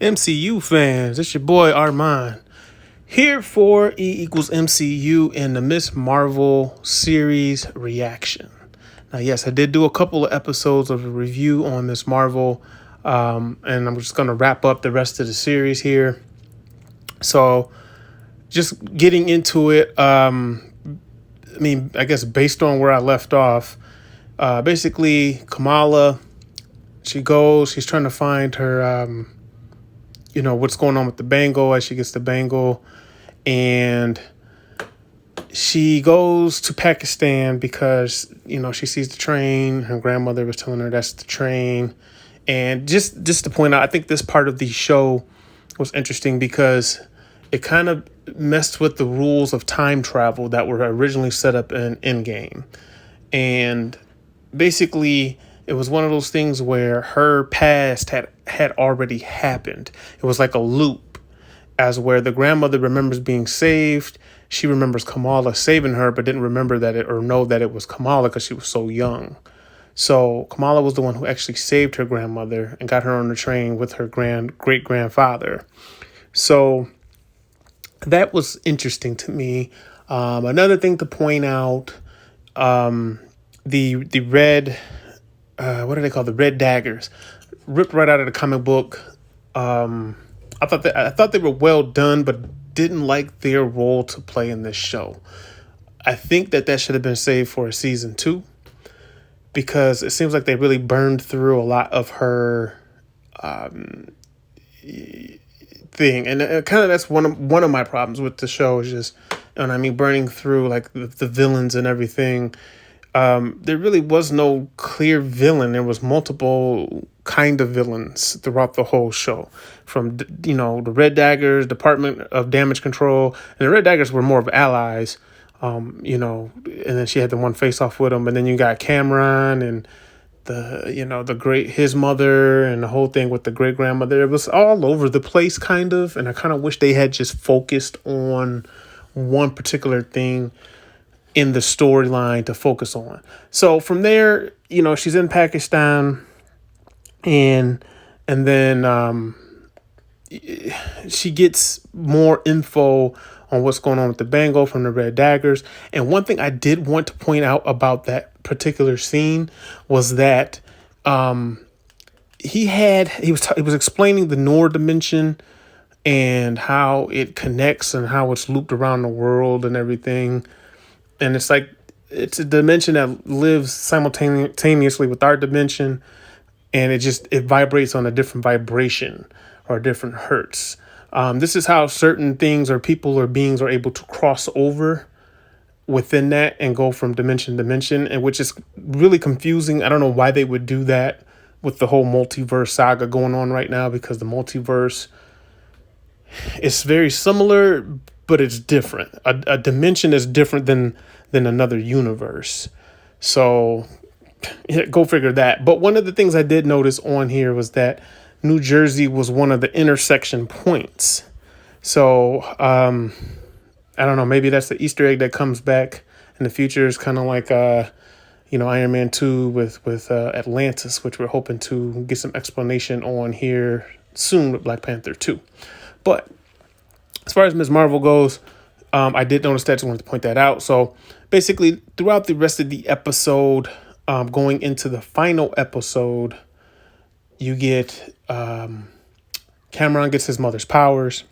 MCU fans, it's your boy Armand here for E equals MCU in the Miss Marvel series reaction. Now, yes, I did do a couple of episodes of a review on Miss Marvel, and I'm just going to wrap up the rest of the series here. So, just getting into it, I guess based on where I left off, basically, Kamala, she's trying to find her, what's going on with the bangle as she gets the bangle. And she goes to Pakistan because, she sees the train. Her grandmother was telling her that's the train. And just to point out, I think this part of the show was interesting because it kind of messed with the rules of time travel that were originally set up in Endgame. And basically, it was one of those things where her past had already happened. It was like a loop, as where the grandmother remembers being saved. She remembers Kamala saving her, but didn't remember or know that it was Kamala because she was so young. So Kamala was the one who actually saved her grandmother and got her on the train with her great grandfather. So that was interesting to me. Another thing to point out, the red, what do they call the red daggers, ripped right out of the comic book. I thought they were well done, but didn't like their role to play in this show. I think that should have been saved for a season 2, because it seems like they really burned through a lot of her thing, and kind of that's one of my problems with the show is just, burning through like the villains and everything. There really was no clear villain. There was multiple kind of villains throughout the whole show, from the Red Daggers, Department of Damage Control, and the Red Daggers were more of allies. And then she had the one face off with them, and then you got Cameron and the great his mother and the whole thing with the great grandmother. It was all over the place kind of, and I kind of wish they had just focused on one particular thing in the storyline to focus on. So from there, she's in Pakistan, and then she gets more info on what's going on with the bangle from the Red Daggers. And one thing I did want to point out about that particular scene was that he was explaining the Noor dimension and how it connects and how it's looped around the world and everything. And it's like it's a dimension that lives simultaneously with our dimension, and it vibrates on a different vibration or different hertz. This is how certain things or people or beings are able to cross over within that and go from dimension to dimension, and which is really confusing. I don't know why they would do that with the whole multiverse saga going on right now, because the multiverse is very similar, but it's different. A dimension is different than another universe. So yeah, go figure that. But one of the things I did notice on here was that New Jersey was one of the intersection points. So I don't know, maybe that's the Easter egg that comes back in the future. It's kind of like Iron Man 2 with Atlantis, which we're hoping to get some explanation on here soon with Black Panther 2. But as far as Ms. Marvel goes, I did notice that. Just wanted to point that out. So basically, throughout the rest of the episode, going into the final episode, you get Cameron gets his mother's powers.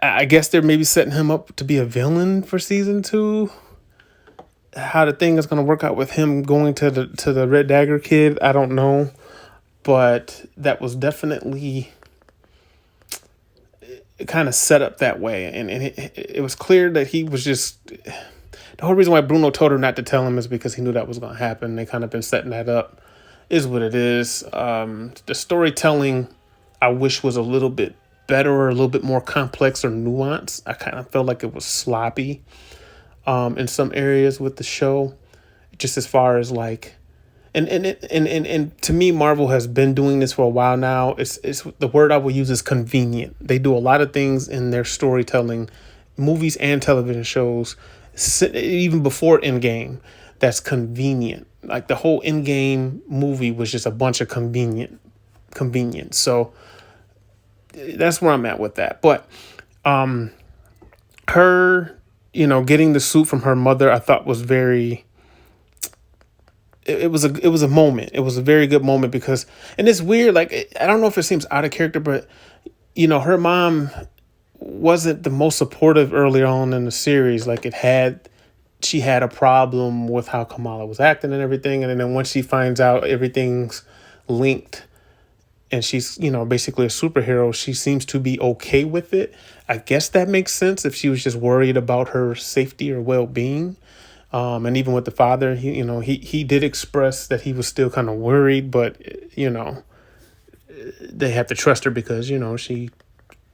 I guess they're maybe setting him up to be a villain for season 2. How the thing is going to work out with him going to the Red Dagger kid, I don't know. But that was definitely kind of set up that way, and it was clear that he was just, the whole reason why Bruno told her not to tell him is because he knew that was going to happen. They kind of been setting that up, is what it is. The storytelling I wish was a little bit better or a little bit more complex or nuanced. I kind of felt like it was sloppy in some areas with the show, just as far as like, and to me, Marvel has been doing this for a while now. It's the word I will use is convenient. They do a lot of things in their storytelling, movies and television shows, even before Endgame, that's convenient. Like the whole Endgame movie was just a bunch of convenient convenient. So that's where I'm at with that. But her, getting the suit from her mother, I thought was very. It was a moment. It was a very good moment because, and it's weird. Like, I don't know if it seems out of character, but her mom wasn't the most supportive early on in the series. Like, she had a problem with how Kamala was acting and everything, and then once she finds out everything's linked and she's, basically a superhero, she seems to be okay with it. I guess that makes sense if she was just worried about her safety or well-being. And even with the father, he did express that he was still kind of worried, but, they have to trust her because, she's a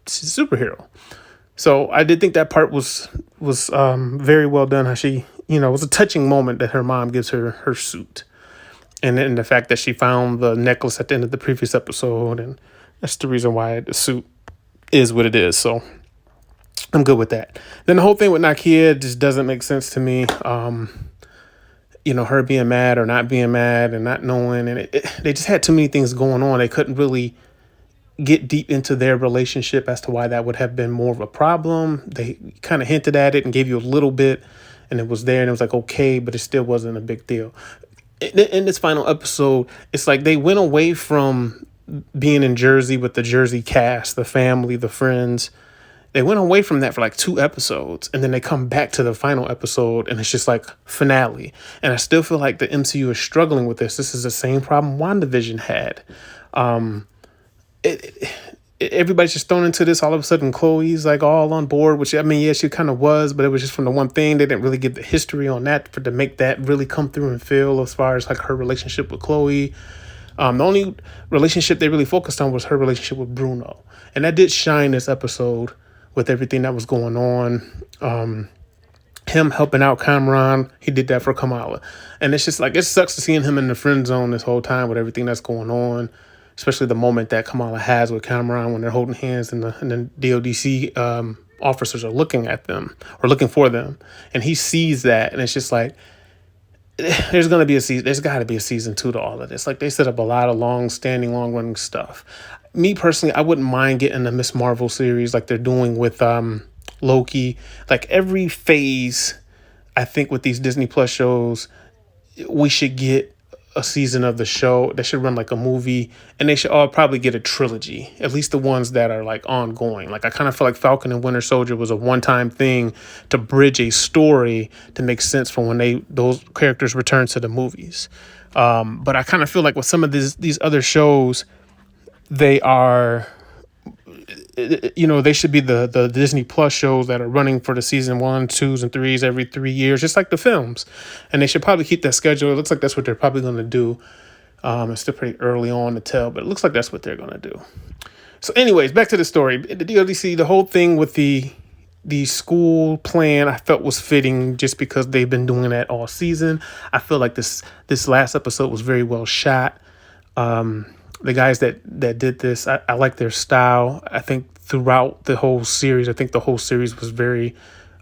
superhero. So I did think that part was very well done. How she, it was a touching moment that her mom gives her suit. And then the fact that she found the necklace at the end of the previous episode. And that's the reason why the suit is what it is. So I'm good with that. Then the whole thing with Nakia just doesn't make sense to me. Her being mad or not being mad and not knowing. And they just had too many things going on. They couldn't really get deep into their relationship as to why that would have been more of a problem. They kind of hinted at it and gave you a little bit. And it was there and it was like, okay, but it still wasn't a big deal. In this final episode, it's like they went away from being in Jersey with the Jersey cast, the family, the friends. They went away from that for like 2 episodes, and then they come back to the final episode, and it's just like finale. And I still feel like the MCU is struggling with this. This is the same problem WandaVision had. Everybody's just thrown into this. All of a sudden, Chloe's like all on board, which, I mean, yeah, she kind of was, but it was just from the one thing. They didn't really give the history on that to make that really come through and feel as far as like her relationship with Chloe. The only relationship they really focused on was her relationship with Bruno. And that did shine this episode with everything that was going on. Him helping out Cameron, he did that for Kamala. And it's just like, it sucks to seeing him in the friend zone this whole time with everything that's going on. Especially the moment that Kamala has with Cameron when they're holding hands and the DODC officers are looking at them or looking for them. And he sees that. And it's just like, there's going to be a season. There's got to be a season 2 to all of this. Like, they set up a lot of long-running stuff. Me personally, I wouldn't mind getting a Miss Marvel series like they're doing with Loki. Like, every phase, I think with these Disney Plus shows, we should get a season of the show. They should run like a movie, and they should all probably get a trilogy, at least the ones that are like ongoing. Like, I kind of feel like Falcon and Winter Soldier was a one-time thing to bridge a story to make sense for when those characters return to the movies. But I kind of feel like with some of these other shows, they are, they should be the Disney Plus shows that are running for the season 1, 2s, and 3s every 3 years, just like the films. And they should probably keep that schedule. It looks like that's what they're probably going to do. It's still pretty early on to tell, but it looks like that's what they're going to do. So anyways, back to the story. The DODC, the whole thing with the school plan, I felt was fitting just because they've been doing that all season. I feel like this last episode was very well shot. The guys that did this, I like their style. I think throughout the whole series, was very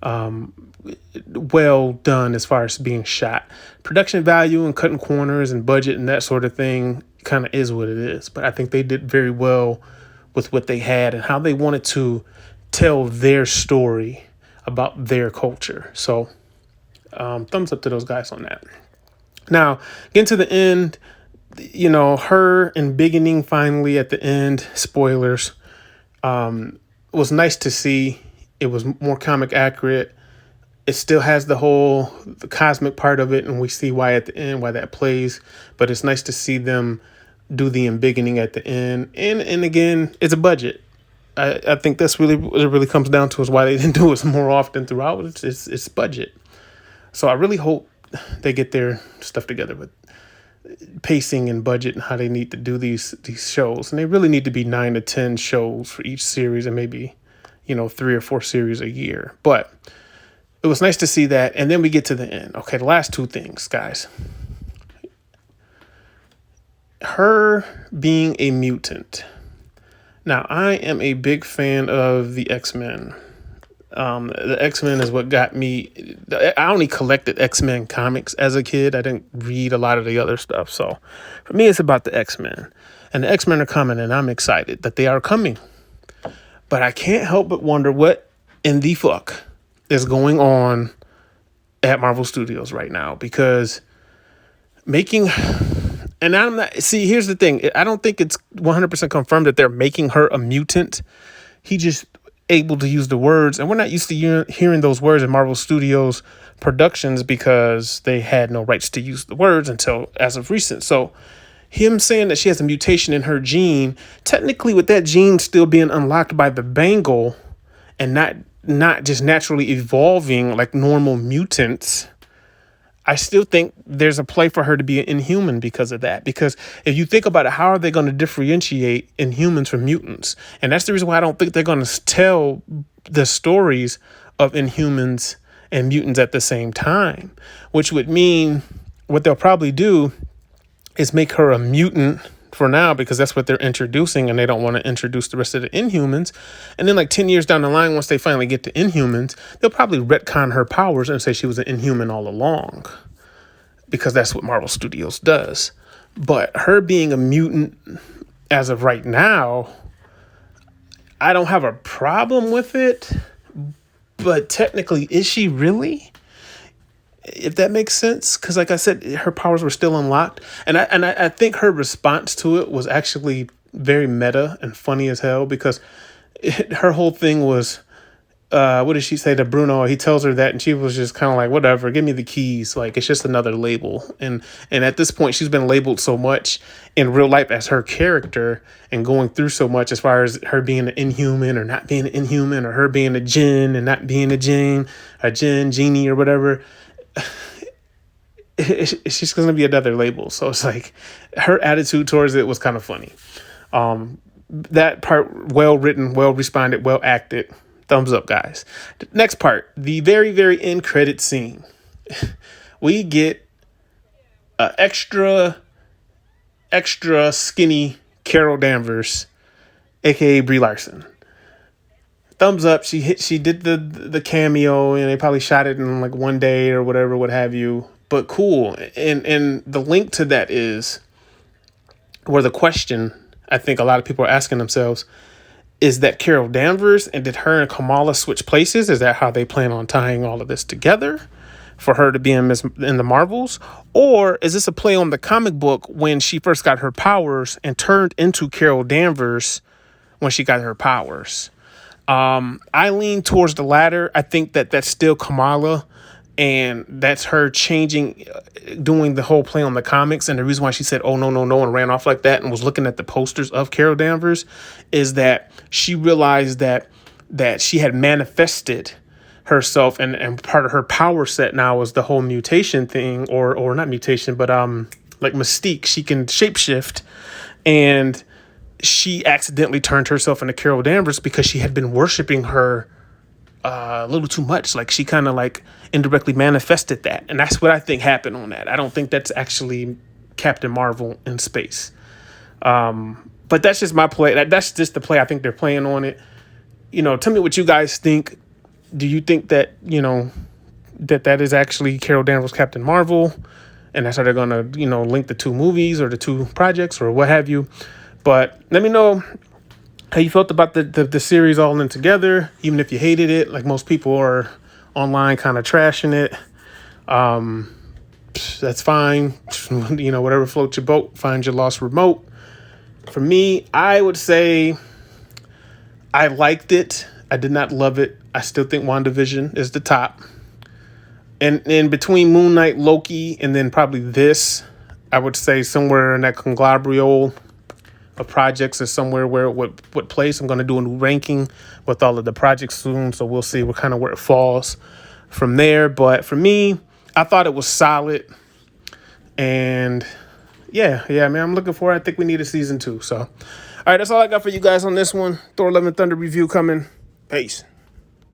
well done as far as being shot. Production value and cutting corners and budget and that sort of thing kind of is what it is. But I think they did very well with what they had and how they wanted to tell their story about their culture. So thumbs up to those guys on that. Now, getting to the end, her embiggening finally at the end, spoilers, was nice to see. It was more comic accurate. It still has the cosmic part of it, and we see why at the end, why that plays. But it's nice to see them do the embiggening at the end. And again, it's a budget. I think that's really what it really comes down to, is why they didn't do it more often throughout. It's budget. So I really hope they get their stuff together with pacing and budget and how they need to do these shows. And they really need to be 9 to 10 shows for each series, and maybe 3 or 4 series a year. But it was nice to see that. And then we get to the end. Okay, the last 2 things, guys. Her being a mutant. Now, I am a big fan of the X-Men. The X-Men is what got me. I only collected X-Men comics as a kid. I didn't read a lot of the other stuff. So for me, it's about the X-Men. and the X-Men are coming, and I'm excited that they are coming. But I can't help but wonder what in the fuck is going on at Marvel Studios right now, because making, and I'm not, see, here's the thing. I don't think it's 100% confirmed that they're making her a mutant. He just able to use the words, and we're not used to hearing those words in Marvel Studios productions because they had no rights to use the words until as of recent. So him saying that she has a mutation in her gene, technically with that gene still being unlocked by the bangle and not just naturally evolving like normal mutants, I still think there's a play for her to be an Inhuman because of that. Because if you think about it, how are they going to differentiate Inhumans from mutants? And that's the reason why I don't think they're going to tell the stories of Inhumans and mutants at the same time, which would mean what they'll probably do is make her a mutant for now, because that's what they're introducing, and they don't want to introduce the rest of the Inhumans. And then like 10 years down the line, once they finally get to Inhumans, they'll probably retcon her powers and say she was an Inhuman all along, because that's what Marvel Studios does. But her being a mutant as of right now, I don't have a problem with it, but technically, is she really? If that makes sense, because like I said, her powers were still unlocked, and I think her response to it was actually very meta and funny as hell, because her whole thing was, what did she say to Bruno? He tells her that, and she was just kind of like, whatever, give me the keys. Like, it's just another label. And at this point, she's been labeled so much in real life as her character and going through so much as far as her being an Inhuman or not being an Inhuman, or her being a Jinn and not being a Jinn, Genie or whatever. It's just going to be another label. So it's like her attitude towards it was kind of funny. That part, well written, well responded, well acted. Thumbs up, guys. The next part, the very, very end credit scene. We get a extra skinny Carol Danvers, aka Brie Larson. Thumbs up. She did the cameo, and they probably shot it in like one day or whatever, what have you. But cool. And the link to that is where the question I think a lot of people are asking themselves, is that Carol Danvers, and did her and Kamala switch places? Is that how they plan on tying all of this together for her to be in the Marvels? Or is this a play on the comic book when she first got her powers and turned into Carol Danvers when she got her powers? I lean towards the latter. I think that that's still Kamala, and that's her changing, doing the whole play on the comics. And the reason why she said, oh, no, and ran off like that and was looking at the posters of Carol Danvers is that she realized that she had manifested herself, and part of her power set now is the whole mutation thing, or not mutation, but like Mystique. She can shapeshift, and she accidentally turned herself into Carol Danvers because she had been worshiping her a little too much. Like, she kind of like indirectly manifested that. And that's what I think happened on that. I don't think that's actually Captain Marvel in space. But that's just my play. That's just the play I think they're playing on it. You know, tell me what you guys think. Do you think that, you know, that is actually Carol Danvers Captain Marvel, and that's how they're going to, you know, link the two movies or the two projects or what have you? But let me know how you felt about the series all in together, even if you hated it. Like most people are online kind of trashing it. That's fine. You know, whatever floats your boat, find your lost remote. For me, I would say I liked it. I did not love it. I still think WandaVision is the top. And in between Moon Knight, Loki, and then probably this, I would say somewhere in that conglomerate of projects is somewhere where what place. I'm going to do a new ranking with all of the projects soon, so we'll see what kind of where it falls from there. But for me, I thought it was solid, and yeah, man, I'm looking for it. I think we need a season 2. So, all right, that's all I got for you guys on this one. Thor: Love and Thunder review coming. Peace.